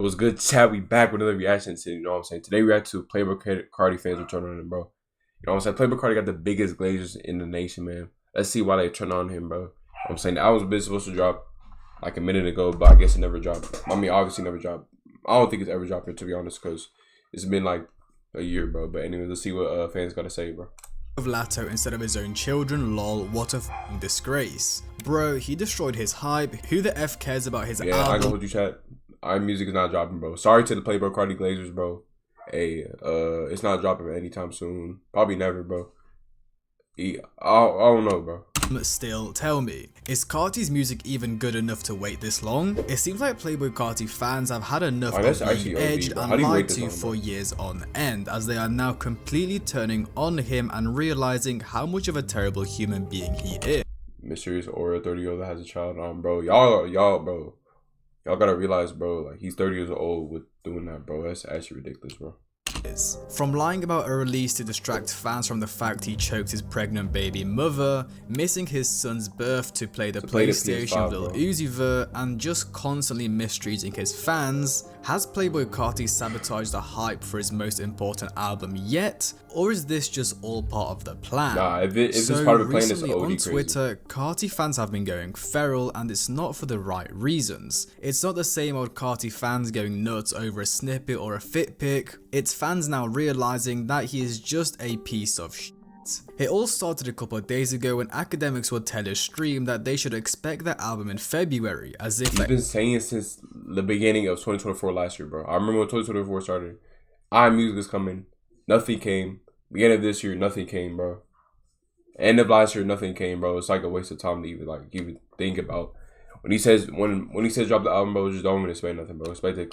It was good chat. We back with another reaction to, you know what I'm saying? Today we react to Playboicarti fans return on him, bro. You know what I'm saying? Playboicarti got the biggest glazers in the nation, man. Let's see why they turn on him, bro. You know what I'm saying? The album's been supposed to drop like a minute ago, but I guess it never dropped. I mean, obviously never dropped. I don't think it's ever dropped, to be honest, because it's been like a year, bro. But anyway, let's see what fans got to say, bro. Of Latto instead of his own children, lol, what a f***ing disgrace. Bro, he destroyed his hype. Who the F cares about his album? Yeah, I know what you chat. Our music is not dropping, bro. Sorry to the Playboicarti Glazers, bro. Hey, it's not dropping anytime soon. Probably never, bro. I don't know, bro. Still, tell me, is Carti's music even good enough to wait this long? It seems like Playboicarti fans have had enough of being edged and lied to for years on end, as they are now completely turning on him and realizing how much of a terrible human being he is. Mysterious aura 30-year-old that has a child on, bro. Y'all gotta realize, bro, like he's 30 years old with doing that, bro. That's actually ridiculous, bro. From lying about a release to distract fans from the fact he choked his pregnant baby mother, missing his son's birth to play the PlayStation with Lil Uzi Vert, and just constantly mistreating his fans, has Playboicarti sabotaged the hype for his most important album yet? Or is this just all part of the plan? Nah, if it's part of the plan, it's recently OD on crazy. Twitter, Carti fans have been going feral, and it's not for the right reasons. It's not the same old Carti fans going nuts over a snippet or a fit pic. It's fans now realizing that he is just a piece of shit. It all started a couple of days ago when academics would tell his stream that they should expect their album in February, as if he's been saying since the beginning of 2024 last year, bro. I remember when 2024 started. Music is coming. Nothing came. Beginning of this year, nothing came, bro. End of last year, nothing came, bro. It's like a waste of time to even think about. When he says drop the album, bro, just don't even expect nothing, bro. Expect to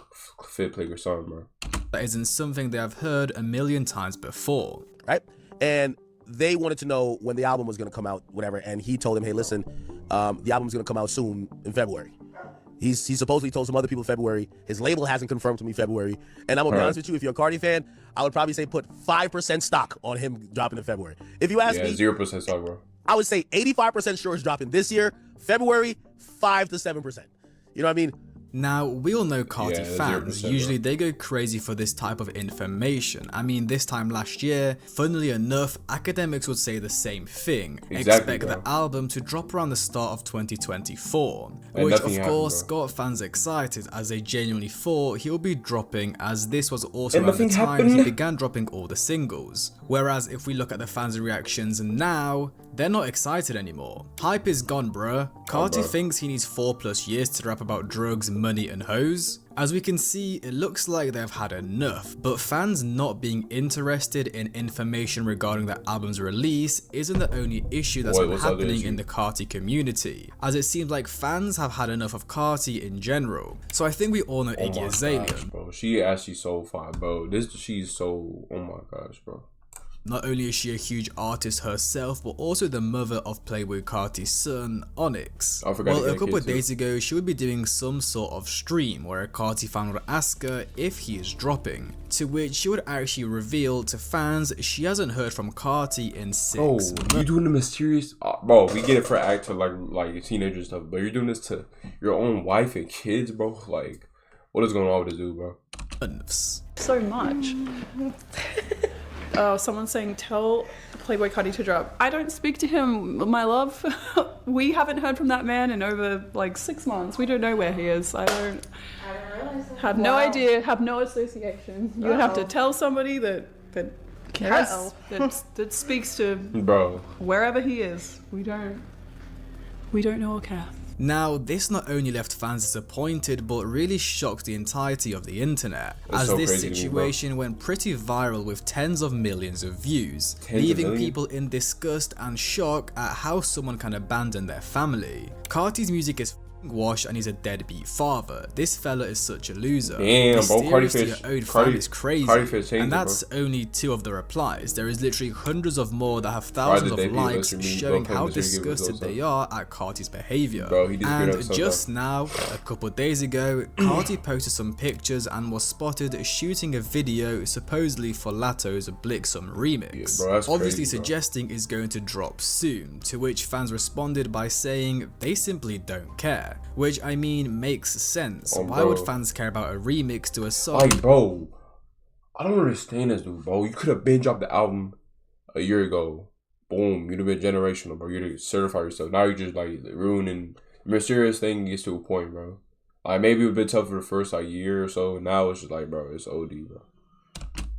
fit play your song, bro. That isn't something they have heard a million times before. Right? And they wanted to know when the album was going to come out, whatever. And he told them, hey, listen, the album's going to come out soon in February. He supposedly told some other people February. His label hasn't confirmed to me February. And I'm going to be honest with you, if you're a Carti fan, I would probably say put 5% stock on him dropping in February. If you ask me, 0% stock, bro. I would say 85% sure it's dropping this year. February, 5 to 7%. You know what I mean? Now, we all know Carti fans, 0%, usually they go crazy for this type of information. I mean, this time last year, funnily enough, academics would say the same thing. Expect the album to drop around the start of 2024. Which of course got fans excited, as they genuinely thought he'll be dropping, as this was also around the time he began dropping all the singles. Whereas if we look at the fans' reactions now, they're not excited anymore. Hype is gone, bruh. Carti thinks he needs 4+ years to rap about drugs, money and hoes. As we can see, it looks like they've had enough, but fans not being interested in information regarding the album's release isn't the only issue that's been happening in the Carti community, as it seems like fans have had enough of Carti in general. So I think we all know Iggy Azalea. Bro, she actually so fine, bro. She's so, oh my gosh, bro. Not only is she a huge artist herself, but also the mother of Playboicarti's son, Onyx. Well, a couple of days ago, she would be doing some sort of stream where a Carti fan would ask her if he is dropping, to which she would actually reveal to fans she hasn't heard from Carti in 6 months. You doing the mysterious? Bro, we get it for actor like teenager stuff, but you're doing this to your own wife and kids, bro. Like, what is going on with this dude, bro? So much. Oh, someone's saying, tell Playboicarti to drop. I don't speak to him, my love. We haven't heard from that man in over like 6 months. We don't know where he is. I don't have no idea, have no association. You would have to tell somebody that speaks to wherever he is. We don't know or care. Now, this not only left fans disappointed, but really shocked the entirety of the internet, as this situation went pretty viral with tens of millions of views, leaving people in disgust and shock at how someone can abandon their family. Carti's music is washed and he's a deadbeat father. This fella is such a loser. Damn, bro, Carti is crazy. And that's only 2 of the replies. There is literally hundreds of more that have thousands of likes showing how disgusted they are at Carti's behavior. And just now, a couple days ago, Carti posted some pictures and was spotted shooting a video supposedly for Latto's Blixum remix, obviously suggesting it's going to drop soon, to which fans responded by saying they simply don't care. care. Which, I mean, makes sense. Oh, Why would fans care about a remix to a song? Like, bro, I don't understand this dude, bro. You could have been dropped the album a year ago. Boom, you'd have been generational, bro. You'd have certified yourself. Now you're just like ruining. Mysterious thing gets to a point, bro. Like, maybe it would have been tough for the first like year or so. Now it's just like, bro, it's OD, bro.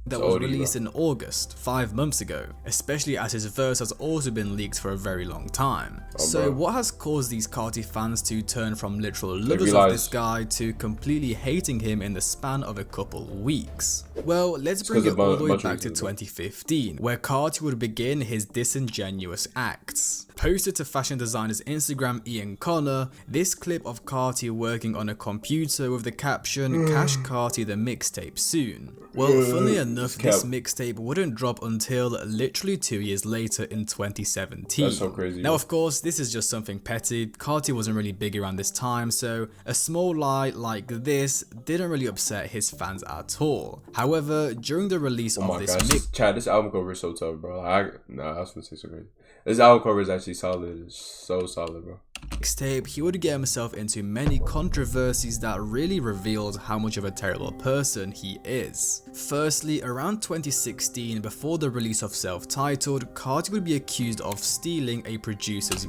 That was released in August, 5 months ago, especially as his verse has also been leaked for a very long time. So what has caused these Carti fans to turn from literal lovers of this guy to completely hating him in the span of a couple weeks? Well, let's bring it all the way back to 2015, where Carti would begin his disingenuous acts. Posted to fashion designer's Instagram Ian Connor, this clip of Carti working on a computer with the caption, "Cash Carti the mixtape soon." Well, funnily enough, this mixtape wouldn't drop until literally 2 years later in 2017. That's so crazy. Now, of course, this is just something petty. Carti wasn't really big around this time, so a small lie like this didn't really upset his fans at all. However, during the release of this Chad, this album cover is so tough, bro. I was gonna say so crazy. This album cover is actually solid. It's so solid, bro. Mixtape, he would get himself into many controversies that really revealed how much of a terrible person he is. Firstly, around 2016, before the release of Self-Titled, Carti would be accused of stealing a producer's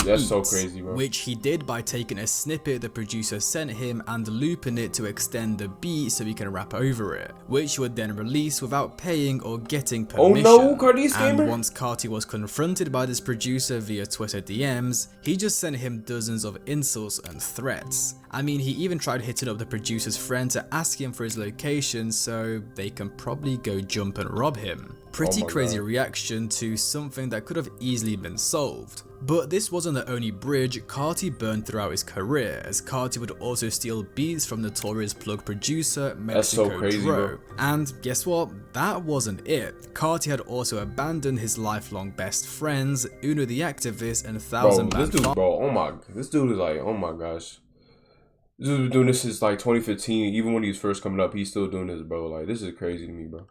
That's so crazy, bro. Which he did by taking a snippet the producer sent him and looping it to extend the beat so he can rap over it, which he would then release without paying or getting permission. Oh no, Carti's and gamer. Once Carti was confronted by this producer via Twitter DMs, he just sent him dozens of insults and threats. I mean, he even tried hitting up the producer's friend to ask him for his location so they can probably go jump and rob him. Pretty crazy reaction to something that could have easily been solved. But this wasn't the only bridge Carti burned throughout his career, as Carti would also steal beats from notorious plug producer Mexico Dro. And guess what? That wasn't it. Carti had also abandoned his lifelong best friends, Uno the Activist and Thousand Band. This dude is like, oh my gosh. This dude been doing this since like 2015. Even when he was first coming up, he's still doing this, bro. Like, this is crazy to me, bro.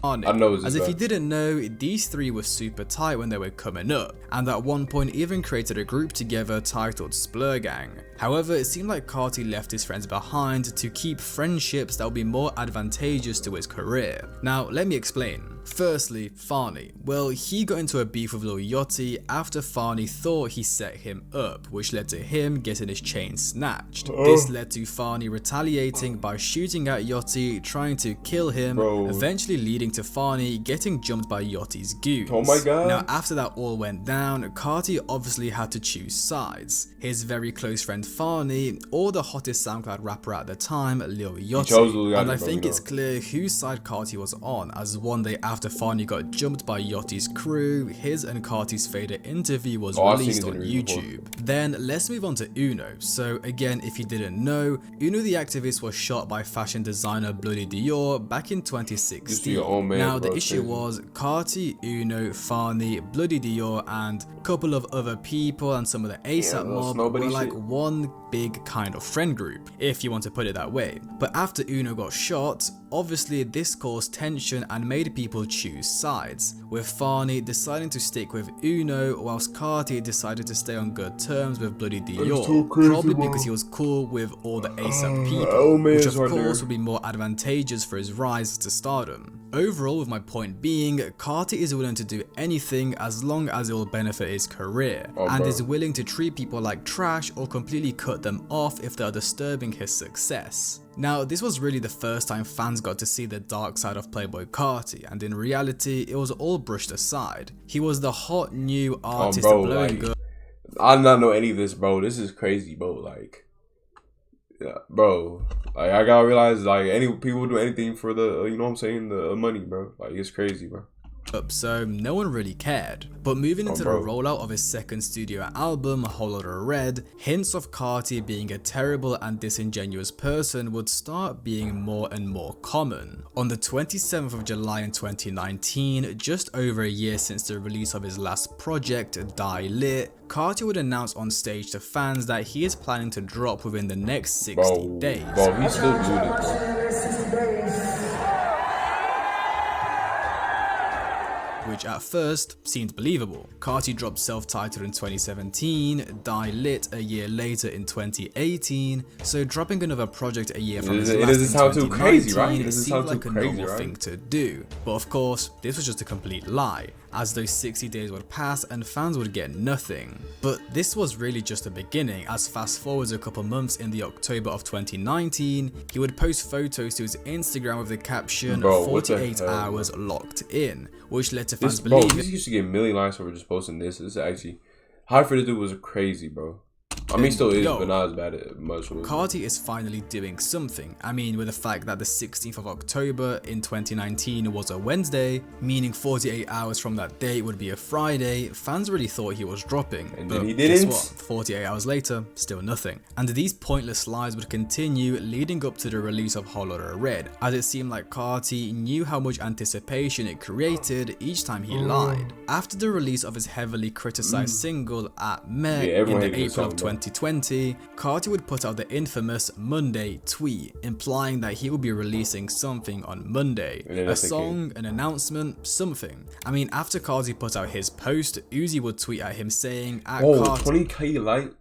I know, as if you didn't know, these three were super tight when they were coming up, and at one point even created a group together titled Splur Gang. However, it seemed like Carti left his friends behind to keep friendships that would be more advantageous to his career. Now, let me explain. Firstly, Fani. Well, he got into a beef with Lil Yachty after Fani thought he set him up, which led to him getting his chain snatched. This led to Fani retaliating by shooting at Yachty, trying to kill him, eventually leading to Fani getting jumped by Yachty's goons. Oh my god. Now, after that all went down, Carti obviously had to choose sides. His very close friend Fani, or the hottest SoundCloud rapper at the time, Lil Yachty. And I think it's clear whose side Carti was on, as one day after Fani got jumped by Yachty's crew, his and Carti's fader interview was released on YouTube. Then let's move on to Uno. So again, if you didn't know, Uno the Activist was shot by fashion designer Bloody Dior back in 2016. Now the issue was Carti, Uno, Fani, Bloody Dior and a couple of other people and some of the ASAP mob were like one big kind of friend group, if you want to put it that way. But after Uno got shot, obviously this caused tension and made people choose sides, with Fani deciding to stick with Uno whilst Carti decided to stay on good terms with Bloody Dior, probably because he was cool with all the ASAP people, which of course would be more advantageous for his rise to stardom. Overall, with my point being, Carti is willing to do anything as long as it will benefit his career, and is willing to treat people like trash or completely cut them off if they are disturbing his success. Now, this was really the first time fans got to see the dark side of Playboicarti, and in reality, it was all brushed aside. He was the hot new artist blowing up. I do not know any of this, bro. This is crazy, bro. Like, yeah, bro. Like, I gotta realize, like, any people do anything for the, you know what I'm saying, the money, bro. Like, it's crazy, bro. So no one really cared. But moving into the rollout of his second studio album, Lotta Red, hints of Carti being a terrible and disingenuous person would start being more and more common. On the 27th of July in 2019, just over a year since the release of his last project, Die Lit, Carti would announce on stage to fans that he is planning to drop within the next 60 days. Bro, he's still doing it. which at first seemed believable. Carti dropped self-titled in 2017, Die Lit a year later in 2018, so dropping another project a year from his last in 2019 it seemed like a normal thing to do. But of course, this was just a complete lie, as those 60 days would pass and fans would get nothing. But this was really just the beginning, as fast forwards a couple months in the October of 2019, he would post photos to his Instagram with the caption 48 hours locked in, which led to fans believe he used to get a million likes for just posting this. This is actually, high for this dude was crazy, bro. I mean, still is, but not as bad as much. Carti is finally doing something. I mean, with the fact that the 16th of October in 2019 was a Wednesday, meaning 48 hours from that date would be a Friday, fans really thought he was dropping. And but then he didn't. Guess what? 48 hours later, still nothing. And these pointless lies would continue leading up to the release of Lotta Red, as it seemed like Carti knew how much anticipation it created each time he lied. After the release of his heavily criticized single At Met in the April of 2020, Carti would put out the infamous Monday tweet, implying that he would be releasing something on Monday. A song, an announcement, something. I mean, after Carti put out his post, Uzi would tweet at him saying, Carti, 20k like,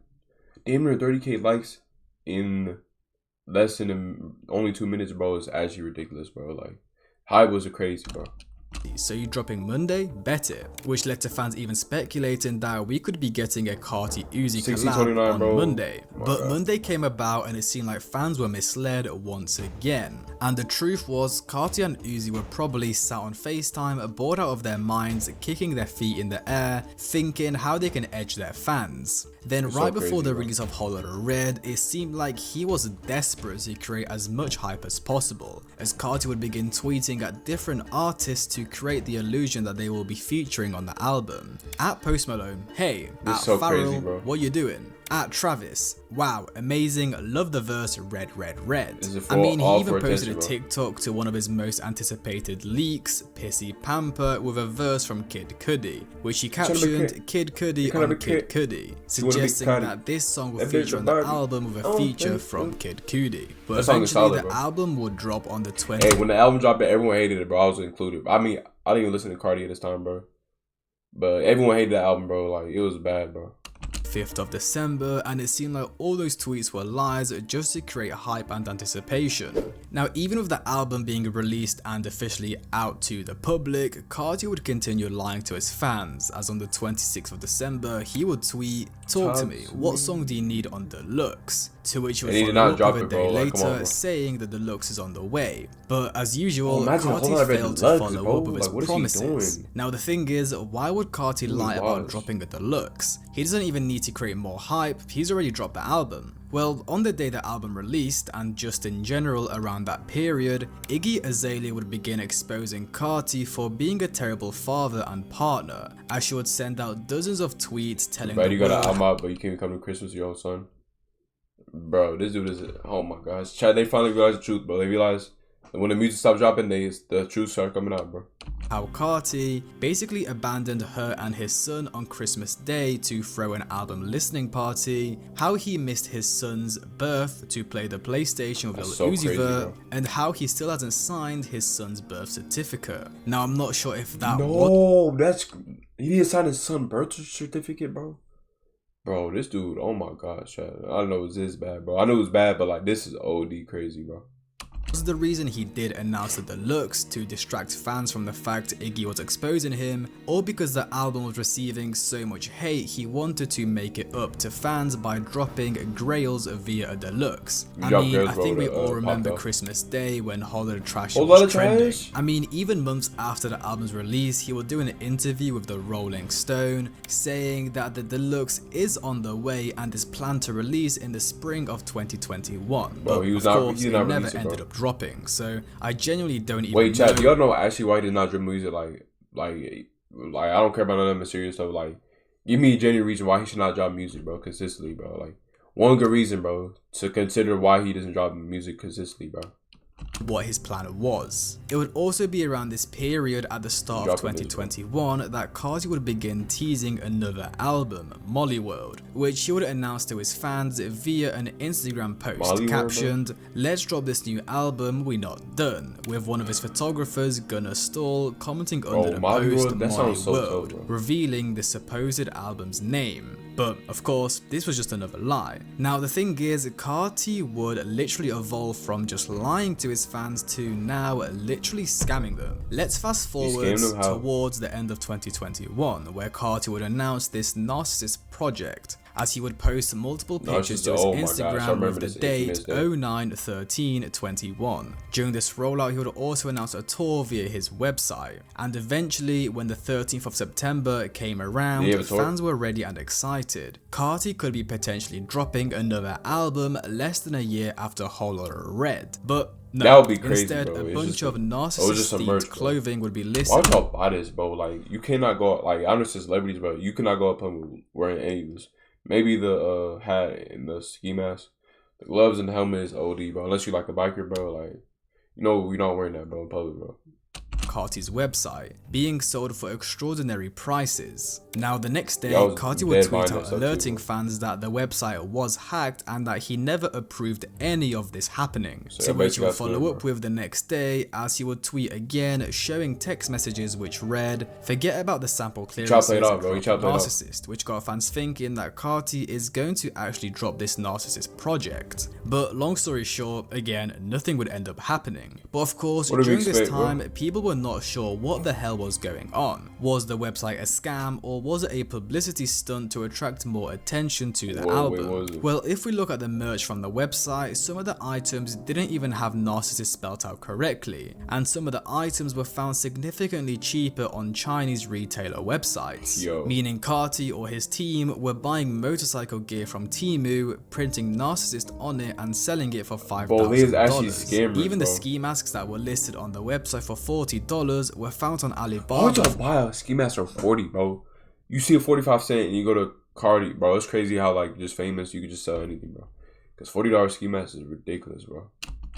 damn near 30k likes in less than only 2 minutes, bro, is actually ridiculous, bro. Like, hype was crazy, bro. So you dropping Monday? Bet it. Which led to fans even speculating that we could be getting a Carti Uzi collab on Monday. But Monday came about and it seemed like fans were misled once again. And the truth was, Carti and Uzi were probably sat on FaceTime, bored out of their minds, kicking their feet in the air, thinking how they can edge their fans. Then right before the release of Lotta Red, it seemed like he was desperate to create as much hype as possible, as Carti would begin tweeting at different artists to create the illusion that they will be featuring on the album. At Post Malone, hey. At Pharrell, what you doing? At Travis, wow, amazing, love the verse, red, red, red. I mean, he even posted a TikTok to one of his most anticipated leaks, Pissy Pamper, with a verse from Kid Cudi, which he captioned Kid Cudi on Kid Cudi, suggesting that this song will feature on the album with a feature from Kid Cudi. But eventually the album would drop on the 20th. Hey, when the album dropped, everyone hated it, bro. I was included. I mean, I didn't even listen to Cardi at this time, bro. But everyone hated the album, bro. Like, it was bad, bro. 5th of December, and it seemed like all those tweets were lies just to create hype and anticipation. Now, even with the album being released and officially out to the public, Carti would continue lying to his fans, as on the 26th of December, he would tweet, "Talk to me, what song do you need on Deluxe?" To which he would follow up with a day later saying that Deluxe is on the way. But as usual, Carti failed to follow up with his promises. Now the thing is, why would Carti lie about dropping a Deluxe? He doesn't even need to create more hype, he's already dropped the album. Well, on the day the album released, and just in general around that period, Iggy Azalea would begin exposing Carti for being a terrible father and partner, as she would send out dozens of tweets telling the world, you got an album out, but you can't come to Christmas with your own son. Bro, this dude is, oh my gosh. Chad, they finally realized the truth, bro. They realized that when the music stopped dropping, the truth started coming out, bro. How Carti basically abandoned her and his son on Christmas Day to throw an album listening party, how he missed his son's birth to play the PlayStation with Lil Uzi Vert, and how he still hasn't signed his son's birth certificate. Now, I'm not sure if that he didn't sign his son's birth certificate, bro. Bro, this dude, oh my gosh, I don't know, it was this bad, bro. I know it was bad, but like, this is OD crazy, bro. Was the reason he did announce the Deluxe to distract fans from the fact Iggy was exposing him, or because the album was receiving so much hate he wanted to make it up to fans by dropping Grails via a Deluxe? I mean, I think we all remember Christmas Day when Lotta Trash was trending. I mean, even months after the album's release, he would do an interview with the Rolling Stone saying that the Deluxe is on the way and is planned to release in the spring of 2021. Bro, but of course, it never ended up dropping, so I genuinely don't even Wait, Chad, do y'all know actually why he did not drop music? Like I don't care about none of the mysterious stuff. Like, give me a genuine reason why he should not drop music, bro, consistently, bro. Like, one good reason, bro, to consider why he doesn't drop music consistently, bro. what his plan was. It would also be around this period at the start of 2021 that Carti would begin teasing another album, Molly World, which he would announce to his fans via an Instagram post captioned, "Let's drop this new album, we not done," with one of his photographers, Gunnar Stall, commenting under the post Molly World, revealing the supposed album's name. But of course, this was just another lie. Now the thing is, Carti would literally evolve from just lying to his fans to now literally scamming them. Let's fast forward towards the end of 2021, where Carti would announce this narcissist project, as he would post multiple pictures to his Instagram with the date 09/13/21. During this rollout, he would also announce a tour via his website, and eventually when the 13th of September came around, fans were ready and excited. Carti could be potentially dropping another album less than a year after Lotta Red, but no, that would be crazy, instead bro. a bunch of narcissist-themed clothing would be listed. Why would y'all buy this, bro? Like, you cannot go, like, I understand celebrities, bro, you cannot go up public wearing any of this. Maybe the hat and the ski mask. The gloves and the helmet is OD, bro. Unless you like a biker, bro. Like, you know, we're not wearing that, bro, in public, bro. Carti's website, being sold for extraordinary prices. Now the next day, Carti would tweet out alerting fans that the website was hacked and that he never approved any of this happening. To which he would follow up with the next day, as he would tweet again, showing text messages which read, "Forget about the sample clearances, narcissist," which got fans thinking that Carti is going to actually drop this narcissist project. But long story short, again, nothing would end up happening. But of course, during this time, people were not sure what the hell was going on. Was the website a scam, or was it a publicity stunt to attract more attention to the album? Well, if we look at the merch from the website, some of the items didn't even have narcissist spelled out correctly, and some of the items were found significantly cheaper on Chinese retailer websites. Meaning Carti or his team were buying motorcycle gear from Temu, printing narcissist on it and selling it for $5,000. Even the ski masks that were listed on the website for $40 were found on Alibaba. Why would y'all buy a ski mask for 40, bro? You see a 45 cent and you go to Carti, bro. It's crazy how, like, just famous, you could just sell anything, bro. Because $40 ski mask is ridiculous, bro.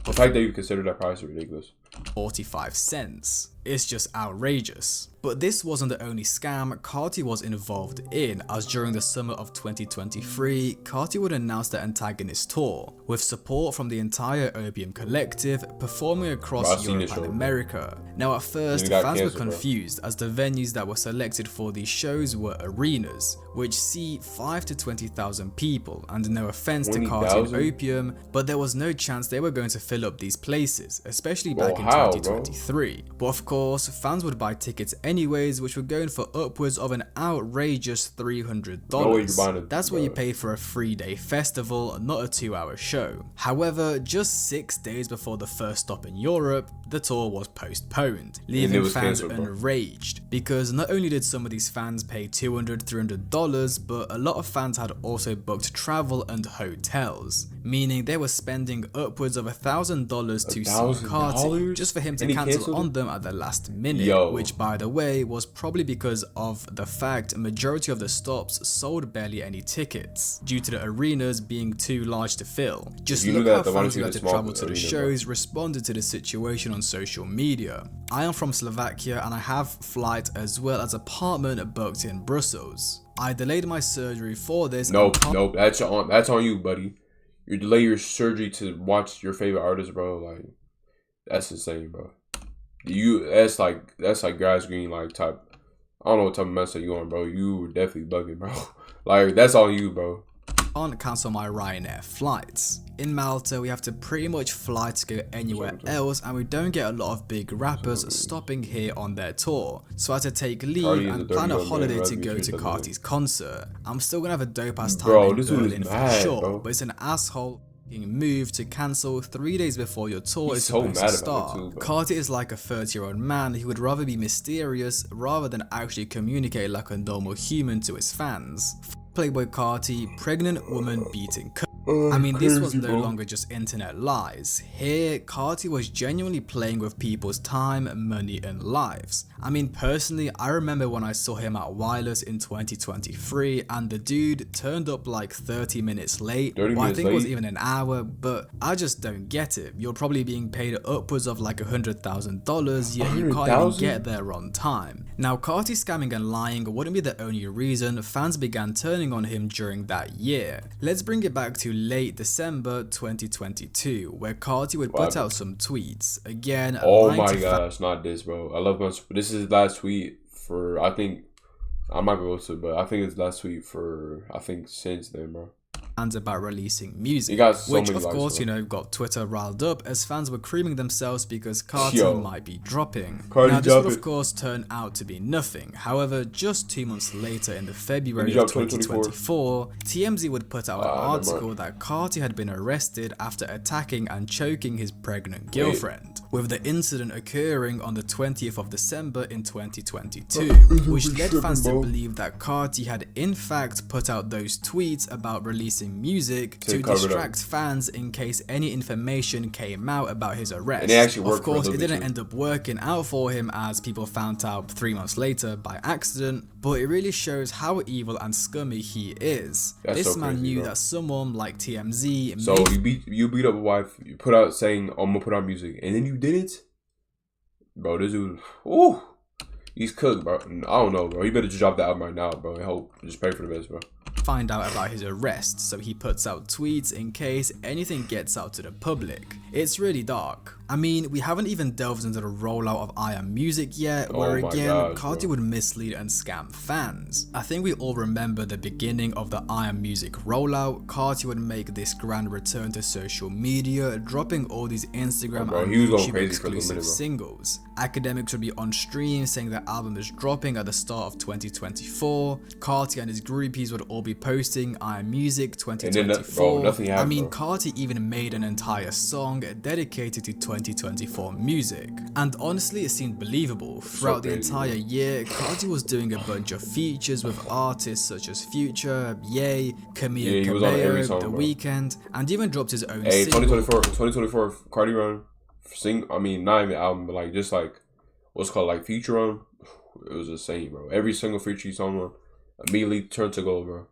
The fact that you consider that price is ridiculous. 45 cents. It's just outrageous. But this wasn't the only scam Carti was involved in, as during the summer of 2023, Carti would announce the Antagonist Tour, with support from the entire Opium Collective, performing across Europe and America. Now at first, fans were confused, as the venues that were selected for these shows were arenas, which seat 5 to 20,000 people, and no offense to Carti and Opium, but there was no chance they were going to fill up these places, especially back in 2023. But of course, fans would buy tickets anyways, which were going for upwards of an outrageous $300. That's what you pay for a 3-day festival, not a 2-hour show. However, just 6 days before the first stop in Europe, the tour was postponed, leaving fans enraged, because not only did some of these fans pay $200, $300, but a lot of fans had also booked travel and hotels, meaning they were spending upwards of $1,000 to see Carti, just for him to cancel on them at the last minute, which by the way was probably because of the fact a majority of the stops sold barely any tickets, due to the arenas being too large to fill. Just look how fans who had to travel to the shows responded to the situation on social media. I am from Slovakia and I have flight as well as apartment booked in Brussels. I delayed my surgery for this. Nope, that's on you, buddy. You delay your surgery to watch your favorite artist, bro. Like, that's insane, bro. That's like grass green, like, type. I don't know what type of mess that you on, bro. You were definitely bugging, bro. Like, that's on you, bro. Can't cancel my Ryanair flights. In Malta, we have to pretty much fly to go anywhere else, and we don't get a lot of big rappers stopping here on their tour. So I had to take leave and plan a holiday to go to Carti's concert. I'm still gonna have a dope ass time in Berlin for sure, but it's an asshole move to cancel 3 days before your tour is supposed to start. Carti is like a 30-year-old man who would rather be mysterious rather than actually communicate like a normal human to his fans. Playboicarti, pregnant woman beating. I mean, this was Crazy, no bro. longer just internet lies. Here, Carti was genuinely playing with people's time, money, and lives. I mean, personally, I remember when I saw him at Wireless in 2023, and the dude turned up like 30 minutes late. 30 Well, I minutes think it was late? even an hour, but I just don't get it. You're probably being paid upwards of like $100,000, yet you can't even 100,000? get there on time. Now, Carti scamming and lying wouldn't be the only reason fans began turning on him during that year. Let's bring it back to late December 2022, where Carti would put out some tweets. Again, Oh lying my to gosh, not this, bro. I love this. This is his last tweet for, I think, I might go to, but I think it's last tweet for, I think, since then, bro. fans about releasing music, He got so which many of likes, course, bro. you know, got Twitter riled up as fans were creaming themselves because Carti Yo. might be dropping. Carti Now this would dropping. of course turn out to be nothing. However, just 2 months later in the When February he of dropped 2024, TMZ would put out an never mind. article that Carti had been arrested after attacking and choking his pregnant girlfriend, with the incident occurring on the 20th of December in 2022, which led fans to believe that Carti had in fact put out those tweets about releasing music to cover it up. distract fans in case any information came out about his arrest. And it actually worked Of for a course, it little bit didn't too. end up working out for him as people found out 3 months later by accident, but it really shows how evil and scummy he is. That's This so man crazy, knew bro. that someone like TMZ So may you beat up a wife, you put out saying, I'm gonna put out music, and then you didn't? Bro, this dude, ooh, he's cooked, bro. I don't know, bro. He better just drop the album right now, bro. I hope. Just pray for the best, bro. find out about his arrest, so he puts out tweets in case anything gets out to the public. It's really dark. I mean, we haven't even delved into the rollout of I Am Music yet, where Oh my again, gosh, Carti bro. would mislead and scam fans. I think we all remember the beginning of the I Am Music rollout. Carti would make this grand return to social media, dropping all these Instagram bro, and he was going YouTube crazy for a little exclusive minute, bro. singles. Academics would be on stream saying the album is dropping at the start of 2024. Carti and his groupies would all be posting I Am Music then, 2024. bro, nothing I happened, mean, bro. Carti even made an entire song dedicated to 2024 music. And honestly, it seemed believable. Throughout the crazy, entire year, Carti was doing a bunch of features with artists such as Future, Ye, Camille Yeah, he was on every Cabello, song, The bro. Weeknd, and even dropped his own Hey, single. 2024 Cardi run, I mean, not even album, but like, just like, what's called, like, feature run, it was insane, bro. Every single feature song on immediately turned to gold, bro.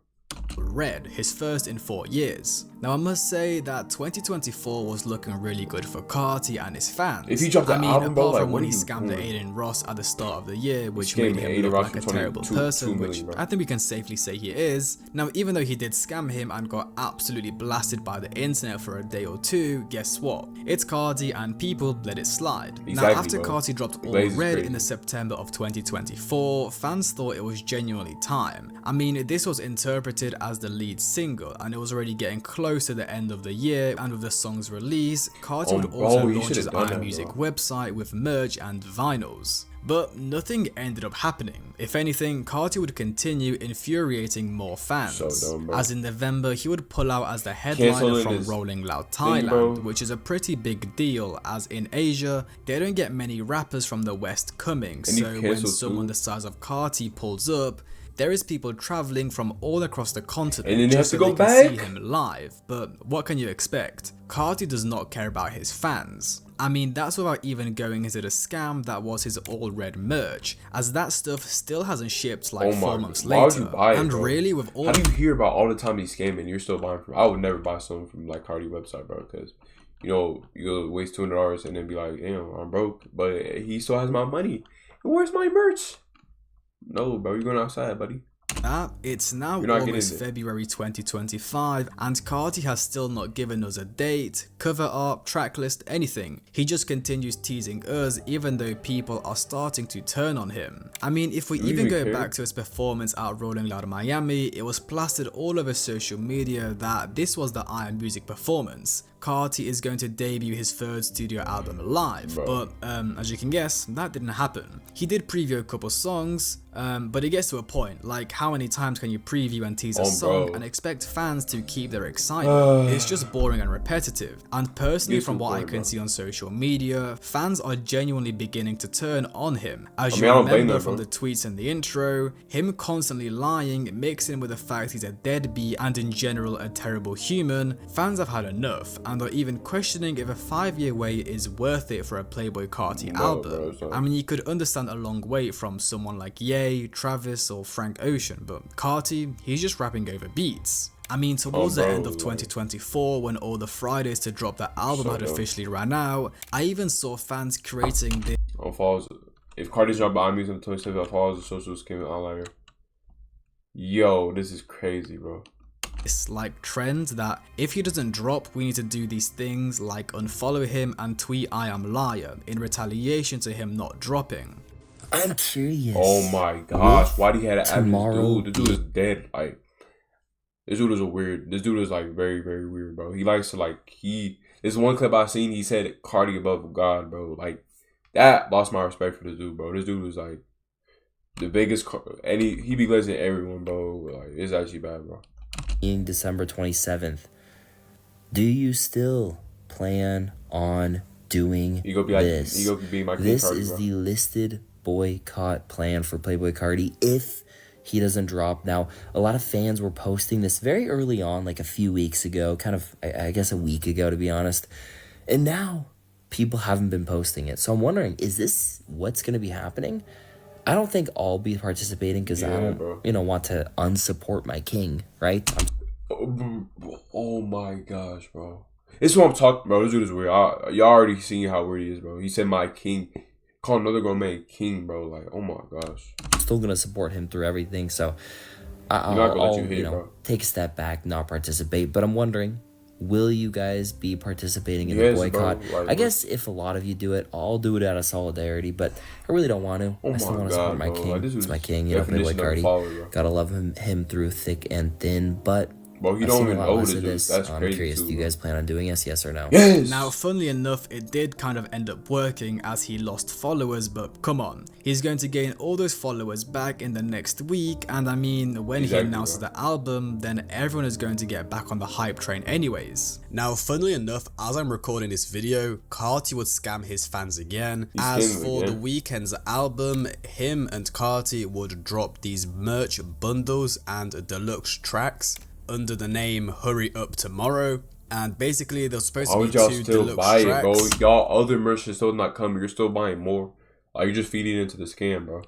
Red, his first in 4 years. Now I must say that 2024 was looking really good for Carti and his fans. If he dropped I the mean, album, bro, apart like, from what when are he you scammed the doing? Aiden Ross at the start of the year, which Scammed made him Aiden look Ross like for a 20 terrible 2 person, million, which bro. I think we can safely say he is. Now, even though he did scam him and got absolutely blasted by the internet for a day or two, guess what? It's Carti and people let it slide. Now, Exactly, after bro. Carti dropped All Blaze is Red crazy. in the September of 2024, fans thought it was genuinely time. I mean, this was interpreted as the lead single, and it was already getting close to the end of the year, and with the song's release, Carti would bro, also he launch his should've done that, iMusic bro. website with merch and vinyls. But nothing ended up happening. If anything, Carti would continue infuriating more fans. So dumb, bro. As in November, he would pull out as the headliner Canceling from his Rolling Loud thing, bro. Thailand, which is a pretty big deal, as in Asia, they don't get many rappers from the West coming, And he so when canceled someone too. the size of Carti pulls up, there is people traveling from all across the continent And then he has just to so go they can see back? him live. But what can you expect? Carti does not care about his fans. I mean, that's without even going into the scam that was his All Red merch, as that stuff still hasn't shipped like 4 months why would later. you buy it, And bro? really, with all How do you hear about all the time he's scamming and you're still buying from? I would never buy something from like Cardi website, bro, because you know you'll waste $200 and then be like, damn, I'm broke, but he still has my money. And where's my merch? No, bro, you're going outside, buddy. It's now You're not getting almost it. February 2025 and Carti has still not given us a date, cover art, track list, anything. He just continues teasing us even though people are starting to turn on him. I mean, if we Do you even even go care? back to his performance at Rolling Loud Miami, it was plastered all over social media that this was the I Am Music performance. Carti is going to debut his third studio album live, Bro. but as you can guess, that didn't happen. He did preview a couple songs, But it gets to a point, like how many times can you preview and tease a song and expect fans to keep their excitement? It's just boring and repetitive. And personally, from what I can see on social media, fans are genuinely beginning to turn on him. As you remember from the tweets and the intro, him constantly lying, mixing with the fact he's a deadbeat and in general a terrible human, fans have had enough and are even questioning if a 5-year wait is worth it for a Playboicarti album. I mean, you could understand a long wait from someone like Ye, Travis or Frank Ocean, but Carti, he's just rapping over beats. I mean, towards the end of 2024, when all the Fridays to drop that album had officially ran out, I even saw fans creating this. If Carti's dropped iMusic on the 27th, I'll follow the social scheme outlier. Yo, this is crazy, bro. This like trend that if he doesn't drop, we need to do these things like unfollow him and tweet I am liar in retaliation to him not dropping. I'm curious. Oh my gosh, why do you have to add this dude? This dude is dead. Like, this dude is this dude is like very, very weird, bro. He likes to this one clip I seen, he said Carti above God, bro. Like, that lost my respect for this dude, bro. This dude is like the biggest, and he be glazing everyone, bro. Like, it's actually bad, bro. In December 27th, do you still plan on doing this? This is the listed boycott plan for Playboicarti if he doesn't drop. Now, a lot of fans were posting this very early on, like a few weeks ago, kind of, I guess a week ago, to be honest. And now people haven't been posting it. So I'm wondering, is this what's going to be happening? I don't think I'll be participating because I don't, want to unsupport my king, right? Oh my gosh, bro. This is what I'm talking, bro. This dude is weird. Y'all already seen how weird he is, bro. He said my king. Call another grown man king, bro. Like, oh my gosh. I'm still gonna support him through everything, so I'll take a step back, not participate. But I'm wondering, will you guys be participating in the boycott? I guess if a lot of you do it, I'll do it out of solidarity, but I really don't want to. I still want to support my king. It's my king, Playboicarti. Gotta love him through thick and thin, but bro, he don't even know this. That's I'm curious, do you guys plan on doing this, yes or no? Yes! Now, funnily enough, it did kind of end up working as he lost followers, but come on. He's going to gain all those followers back in the next week, and I mean, when he announces the album, then everyone is going to get back on the hype train anyways. Now, funnily enough, as I'm recording this video, Carti would scam his fans again. As for the Weeknd's album, him and Carti would drop these merch bundles and deluxe tracks under the name Hurry Up Tomorrow, and basically they're supposed to be two deluxe tracks. Bro, y'all other merch is still not coming. You're still buying more. Like, you're just feeding into the scam, bro.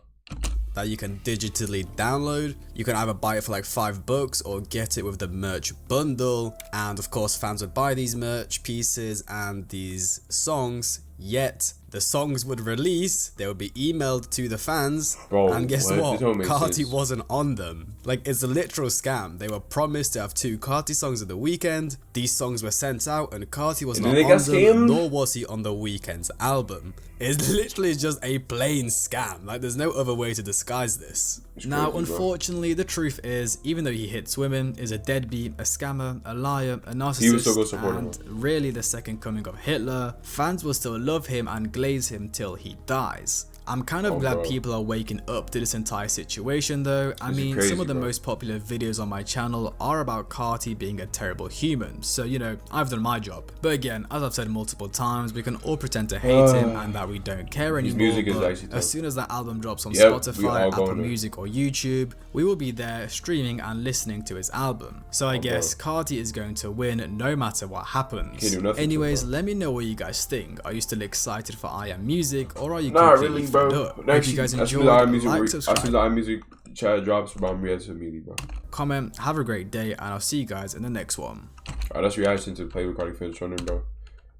That you can digitally download. You can either buy it for like $5 or get it with the merch bundle. And of course, fans would buy these merch pieces and these songs. Yet the songs would release, they would be emailed to the fans, and guess what? Carti wasn't on them. Like, it's a literal scam. They were promised to have 2 Carti songs at the Weeknd. These songs were sent out and Carti was not on them, nor was he on the Weeknd's album. It's literally just a plain scam. Like, there's no other way to disguise this. Now, unfortunately, the truth is, even though he hits women, is a deadbeat, a scammer, a liar, a narcissist, and really the second coming of Hitler, fans will still love him and glaze him till he dies. I'm kind of glad people are waking up to this entire situation though. I mean, some of the most popular videos on my channel are about Carti being a terrible human, so I've done my job. But again, as I've said multiple times, we can all pretend to hate him and that we don't care anymore, but as soon as that album drops on Spotify, Apple Music or YouTube, we will be there streaming and listening to his album. So I guess Carti is going to win no matter what happens. Anyways, let me know what you guys think. Are you still excited for I Am Music, or are you completely fed up? Hope you guys enjoyed. Like, subscribe. As soon as iMusic chat drops, bro, I'm reacting immediately, bro. Comment, have a great day, and I'll see you guys in the next one. Alright, that's reaction to the Playboicarti fans running, bro.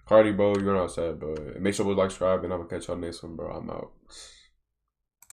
Carti, bro, you're not sad, bro. Make sure to like, subscribe, and I'm gonna catch y'all next one, bro. I'm out.